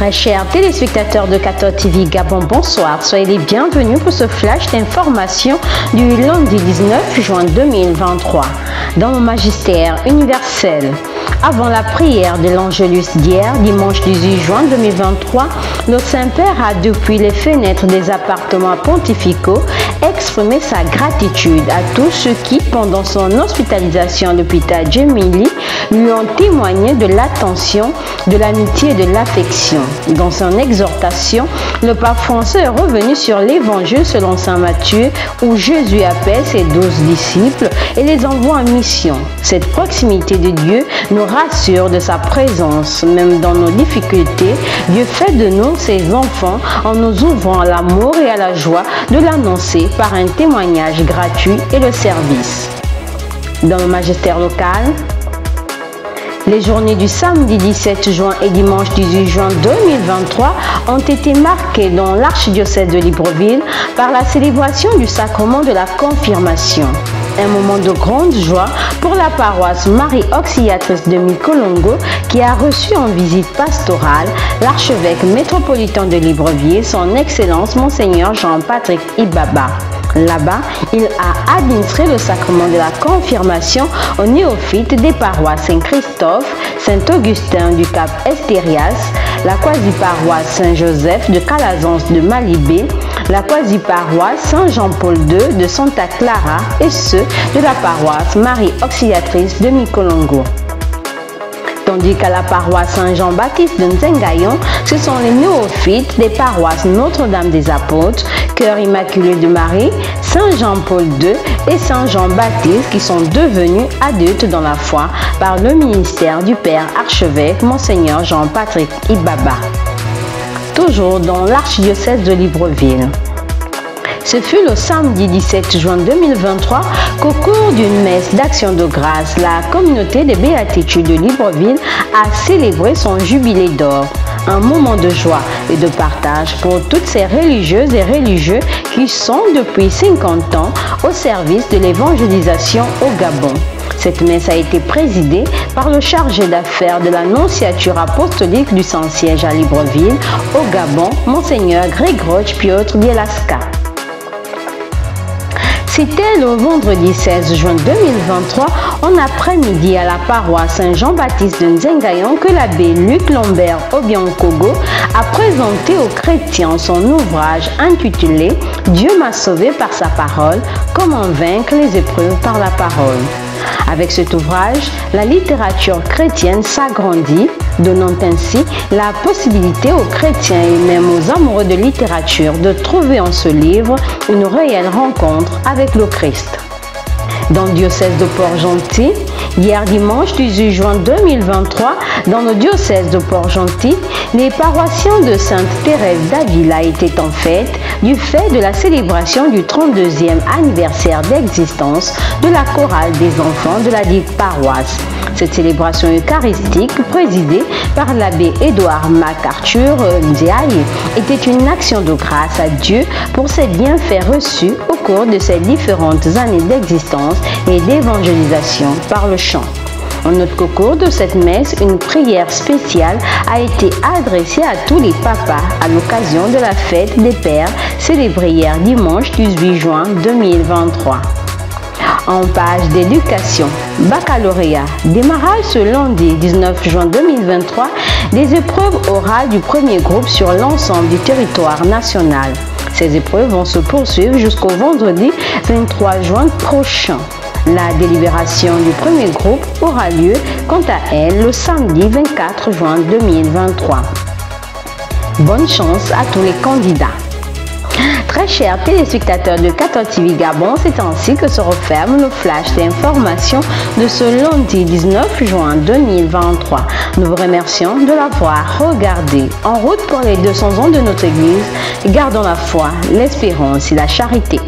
Très chers téléspectateurs de 14 TV Gabon, bonsoir. Soyez les bienvenus pour ce flash d'information du lundi 19 juin 2023 dans le magistère universel. Avant la prière de l'Angélus d'hier, dimanche 18 juin 2023, le Saint-Père a, depuis les fenêtres des appartements pontificaux, exprimé sa gratitude à tous ceux qui, pendant son hospitalisation à l'hôpital Gemelli, lui ont témoigné de l'attention, de l'amitié et de l'affection. Dans son exhortation, le pape François est revenu sur l'évangile selon saint Matthieu, où Jésus appelle ses 12 disciples et les envoie en mission. Cette proximité de Dieu nous rassure de sa présence, même dans nos difficultés. Dieu fait de nous ses enfants en nous ouvrant à l'amour et à la joie de l'annoncer par un témoignage gratuit et le service. Dans le magistère local, les journées du samedi 17 juin et dimanche 18 juin 2023 ont été marquées dans l'archidiocèse de Libreville par la célébration du sacrement de la confirmation. Un moment de grande joie pour la paroisse Marie Auxiliatrice de Mikolongo qui a reçu en visite pastorale l'archevêque métropolitain de Libreville, son Excellence Monseigneur Jean-Patrick Ibaba. Là-bas, il a administré le sacrement de la confirmation aux néophytes des paroisses Saint-Christophe, Saint-Augustin du Cap Estérias, la quasi-paroisse Saint-Joseph de Calazans de Malibé, la quasi-paroisse Saint-Jean-Paul II de Santa Clara et ceux de la paroisse Marie Auxiliatrice de Mikolongo. Tandis qu'à la paroisse Saint-Jean-Baptiste de Nzengayon, ce sont les néophytes des paroisses Notre-Dame des Apôtres, Cœur Immaculé de Marie, Saint-Jean-Paul II et Saint-Jean-Baptiste qui sont devenus adultes dans la foi par le ministère du Père archevêque Monseigneur Jean-Patrick Ibaba. Toujours dans l'archidiocèse de Libreville. Ce fut le samedi 17 juin 2023 qu'au cours d'une messe d'action de grâce, la communauté des béatitudes de Libreville a célébré son jubilé d'or. Un moment de joie et de partage pour toutes ces religieuses et religieux qui sont depuis 50 ans au service de l'évangélisation au Gabon. Cette messe a été présidée par le chargé d'affaires de la nonciature apostolique du Saint-Siège à Libreville au Gabon, Monseigneur Grégory Piotr Bielaska. C'était le vendredi 16 juin 2023, en après-midi à la paroisse Saint-Jean-Baptiste de Nzengayon, que l'abbé Luc Lambert Obiankogo a présenté aux chrétiens son ouvrage intitulé « Dieu m'a sauvé par sa parole, comment vaincre les épreuves par la parole ». Avec cet ouvrage, la littérature chrétienne s'agrandit, donnant ainsi la possibilité aux chrétiens et même aux amoureux de littérature de trouver en ce livre une réelle rencontre avec le Christ. Dans le diocèse de Port-Gentil, hier dimanche 18 juin 2023, dans le diocèse de Port-Gentil, les paroissiens de Sainte Thérèse d'Avila étaient en fête du fait de la célébration du 32e anniversaire d'existence de la chorale des enfants de la dite paroisse. Cette célébration eucharistique, présidée par l'abbé Édouard MacArthur Ndiaye, était une action de grâce à Dieu pour ses bienfaits reçus au cours de ces différentes années d'existence et d'évangélisation par le chant. On note qu'au cours de cette messe, une prière spéciale a été adressée à tous les papas à l'occasion de la fête des pères célébrée hier dimanche 18 juin 2023. En page d'éducation, baccalauréat, démarrage ce lundi 19 juin 2023 des épreuves orales du premier groupe sur l'ensemble du territoire national. Ces épreuves vont se poursuivre jusqu'au vendredi 23 juin prochain. La délibération du premier groupe aura lieu, quant à elle, le samedi 24 juin 2023. Bonne chance à tous les candidats. Très chers téléspectateurs de 14 TV Gabon, c'est ainsi que se referme le flash d'information de ce lundi 19 juin 2023. Nous vous remercions de l'avoir regardé. En route pour les 200 ans de notre Église, gardons la foi, l'espérance et la charité.